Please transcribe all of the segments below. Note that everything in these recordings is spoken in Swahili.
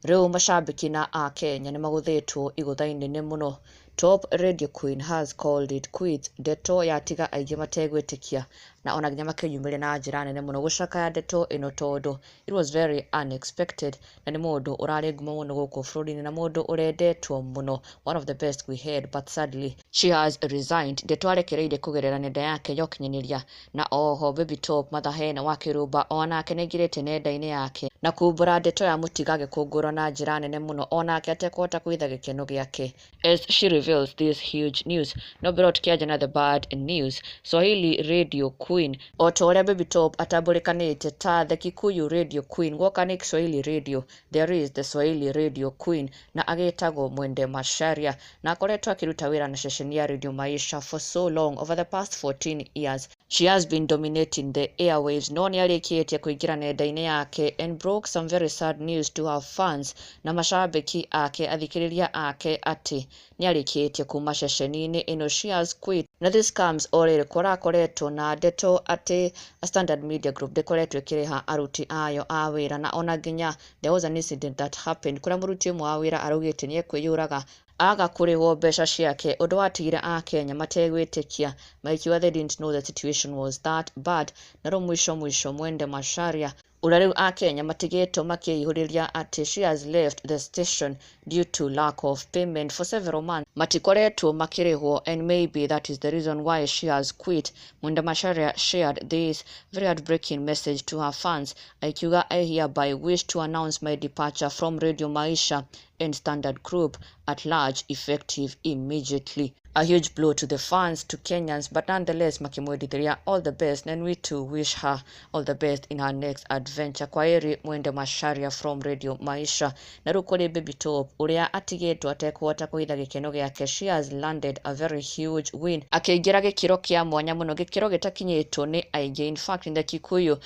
Riu mashabiki na a Kenya ni maguthetwo igutha-ini nene muno. Top Radio Queen has called it quits. Ndeto yatiga aingĩ mategwĩtĩkia na ona nginya makĩyumĩria na njĩra nene muno gucakaya ndeto ĩno tondu it was very unexpected na nĩ mũndũ ũrarĩ ngumo mũno gũkũ bũrũri-inĩ na mũndũ ũrendetwo mũno, one of the best we had, but sadly she has resigned. Ndeto arekereirie kũgerera nenda yake ya ũkinyanĩria na oho Baby Top Mathahena wa Kĩrũmba onake nĩaingĩrĩte nenda-inĩ yake na kumbũra ndeto ya mũtiga gĩkũngũĩrwo na njĩra nene muno onake atekũhota kwĩtha gĩkeno gĩake. As she reveals this huge news, no brought kiaja na the bad news. Swahili Radio Queen, o ta ũrĩa Baby Top atambũrĩkanĩte ta the Kikuyu Radio Queen, gwoka nĩ Swahili Radio, there is the Swahili Radio Queen na agĩtagwo Mwende Masharia na akoretwo akĩruta wĩra na ceceni ya Radio Maisha for so long, over the past 14 years. She has been dominating the airwaves. No nĩarĩkĩtie kũingĩra nenda-inĩ yake and broke some very sad news to her fans na mashabiki ake, athikĩrĩria ake atĩ nĩarĩkĩtie kuma ceceni-inĩ ĩno. She has quit. Na this comes orĩrĩ kũrakoretwo na ndeto atĩ a Standard Media Group ndĩkoretwo ĩkĩrĩha aruti ayo a wĩra na ona nginya there was an incident that happened kũrĩa mũruti ũmwe wa wĩra araugĩte nĩekwĩyũraga aga kũrĩhwo mbeca ciake, ũndũ watigire a Kenya mategwĩtĩkia maikiuga they didn't know the situation was that bad. Na rĩu mwisho Mwende Masharia ũrĩa rĩu a Kenya matigĩtwo makĩihũrĩria atĩ she has left the station due to lack of payment for several months. Matikoretwo makĩrĩhwo and maybe that is the reason why she has quit. Mwende Masharia shared this very heartbreaking message to her fans akiuga, I hereby wish to announce my departure from Radio Maisha and Standard Group at large effective immediately. A huge blow to the fans, to Kenyans, but nonetheless makimwendithĩria all the best and we too wish her all the best in her next adventure. Kwaheri Mwende Masharia from Radio Maisha. Na rĩu kũrĩ Baby Top ũrĩa atigĩtwo atekũhota kũhitha gĩkeno gĩake, she has landed a very huge win, akĩingĩra gĩkĩro kĩa mwanya mũno, gĩkĩro gĩtakinyĩtwo nĩ aingĩ. In fact, in the Kikuyu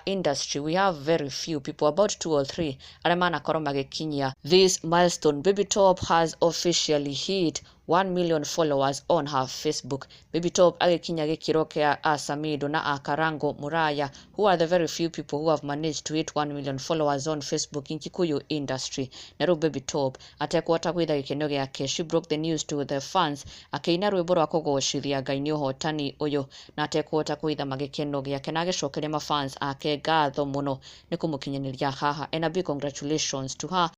industry we have very few people, about 2 or 3 arĩa manakorwo magĩkinyia this milestone. Baby Top has officially hit 1 million followers on her Facebook. Baby Top agĩkinya gĩkĩro kĩa Asamido na Akarango Muraya, who are the very few people who have managed to hit 1 million followers on Facebook in Kikuyu industry. Na rĩu Baby Top atekũhota gwĩtha gĩkeno gĩake, she broke the news to the fans akĩina rwĩmbo rwa kũgocithia Ngai nĩ ũhotani ũyũ na atekũhota gwĩtha magĩkeno gĩake na agĩcokeria mafans ake ngatho mũno nĩ kũmũkinyanĩria haha, and a big congratulations to her.